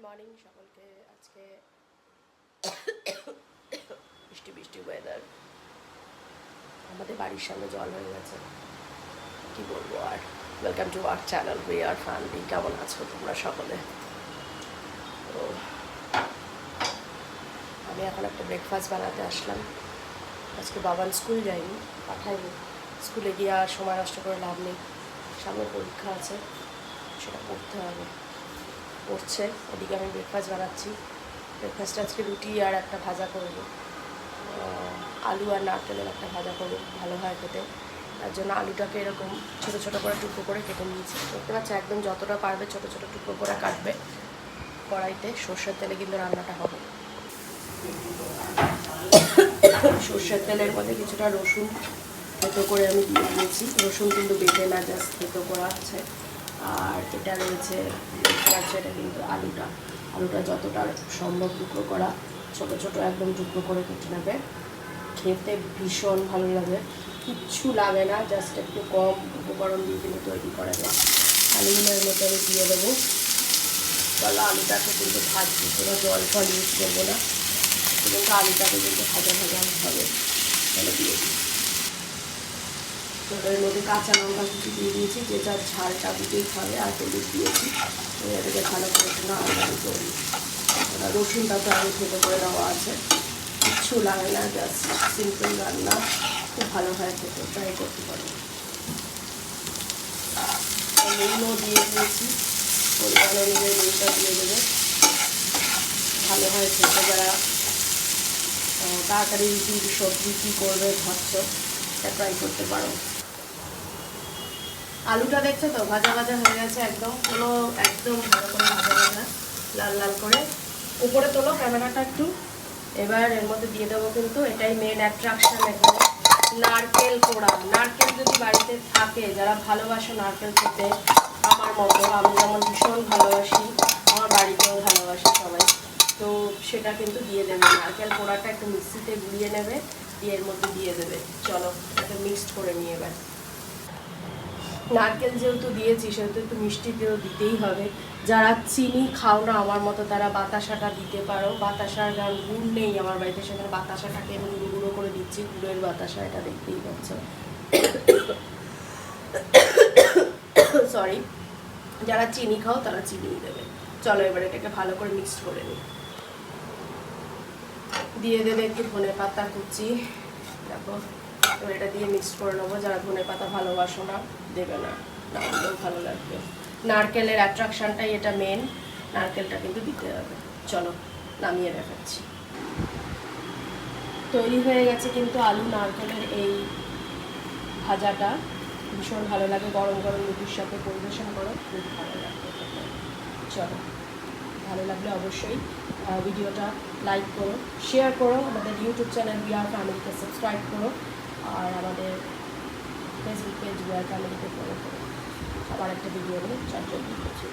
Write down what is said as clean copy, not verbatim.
Morning সকলকে। আজকে বৃষ্টি বৃষ্টি ওয়েদার, আমাদের বাড়ির সামনে জল হয়ে গেছে, কি বলবো আর। Welcome to our channel we are family. কেমন আছো তোমরা সকলে? তো আমি এখন একটা ব্রেকফাস্ট বানাতে আসলাম। আজকে বাবান স্কুল যায়নি, পাঠাইনি। স্কুলে গিয়ে আর সময় নষ্ট করে লাভ নেই, সামনে পরীক্ষা আছে, সেটা পড়তে হবে। পড়ছে, এদিকে আমি ব্রেকফাস্ট বানাচ্ছি। ব্রেকফাস্টে আজকে রুটি আর একটা ভাজা করব, আলু আর নারকেলের একটা ভাজা করব, ভালো হয় খেতে। তার জন্য আলুটাকে এরকম ছোটো ছোটো করে টুকরো করে কেটে নিয়েছি। দেখতে পাচ্ছি একদম যতটা পারবে ছোটো ছোটো টুকরো করে কাটবে। কড়াইতে সর্ষের তেলে কিন্তু রান্নাটা হবে। সর্ষের তেলের মধ্যে কিছুটা রসুন থেতো করে আমি দিয়ে দিয়েছি। রসুন কিন্তু বেটে না, জাস্ট থেতো করা আছে। আর এটা রয়েছে, দেখতে পাচ্ছি এটা কিন্তু আলুটা যতটা সম্ভব টুকরো করা, ছোটো ছোটো একদম টুকরো করে কেটে নেবে। খেতে ভীষণ ভালো লাগে, কিচ্ছু লাগে না, জাস্ট একটু কম উপকরণ দিয়ে কিন্তু তৈরি করা যায়। আলুগুলো এর মধ্যে আমি দিয়ে দেবো। চলো আলুটাকে কিন্তু ভাজবো, কোনো জল ফল ইউজ করবো না, কিন্তু আলুটাকে কিন্তু ভাজা ভাজা হবে। চলো দিয়ে দিই। এর মধ্যে কাঁচা লঙ্কা কুচি দিয়ে দিয়েছি, যে যার ঝালটা দিতেই খাবে, আর হলুদ দিয়েছি। এটাকে ভালো করে নাড়াচাড়ি করি। রসুনটা তো আগে থেতো করে দেওয়া আছে, কিচ্ছু লাগে না, জাস্ট সিম্পল রান্না, খুব ভালো হয় খেতে, ট্রাই করতে পারো। নুনও দিয়ে দিয়েছি, পরিমাণ অনুযায়ী নুনটা দিয়ে দেবে, ভালো হয় খেতে। যারা তাড়াতাড়ি রুটি সবজি কী করবে ভাবছো, এটা ট্রাই করতে পারো। আলুটা দেখছো তো ভাজা ভাজা হয়ে গেছে, একদম ভালো করে ভাজা ভাজা, লাল লাল করে। উপরে তোলো ক্যামেরাটা একটু। এবার এর মধ্যে দিয়ে দেবো কিন্তু এটাই মেন অ্যাট্রাকশন, একদম নারকেল কোড়া। নারকেল যদি বাড়িতে থাকে, যারা ভালোবাসো নারকেল খেতে আমার মতো, আমি যেমন ভীষণ ভালোবাসি, আমার বাড়িতেও ভালোবাসে সবাই, তো সেটা কিন্তু দিয়ে দেবে। নারকেল কোড়াটা একটু মিক্সিতে গুলিয়ে নেবে, দিয়ে এর মধ্যে দিয়ে দেবে। চলো এটাকে মিক্সড করে নিয়ে এবার। নারকেল যেহেতু দিয়েছি সেহেতু একটু মিষ্টি তেও দিতেই হবে। যারা চিনি খাও না আমার মতো, তারা বাতাসাটা দিতে পারো। বাতাসার কারণ গুড় নেই আমার বাড়িতে, সেখানে বাতাসাটাকে আমি গুঁড়ো করে দিচ্ছি, গুড়ের বাতাসা, এটা দেখতেই পাচ্ছ। সরি, যারা চিনি খাও তারা চিনিই দেবে। চলো এবার এটাকে ভালো করে মিক্সড করে নিই। দিয়ে দেবে একটু ধনে পাতা কুচি, দেখো। এবার এটা দিয়ে মিক্সড করে নেবো। যারা ধনে পাতা ভালোবাসো না, দেবে না, না দিলেও ভালো লাগবে। নারকেলের অ্যাট্রাকশনটাই এটা মেন, নারকেলটা কিন্তু দিতে হবে। চলো নামিয়ে দেখাচ্ছি। তৈরি হয়ে গেছে কিন্তু আলু নারকেলের এই ভাজাটা, ভীষণ ভালো লাগে। গরম গরম রুটির সাথে পরিবেশন করো, খুব ভালো লাগবে। চলো, ভালো লাগলে অবশ্যই ভিডিওটা লাইক করো, শেয়ার করো, আমাদের ইউটিউব চ্যানেল উই আর ফ্যামিলিকে সাবস্ক্রাইব করো, আর আমাদের ফেসবুক পেজ উই আর ফ্যামিলিকে ফলো করো। আবার একটা ভিডিও নিয়ে চটজলদি করছি।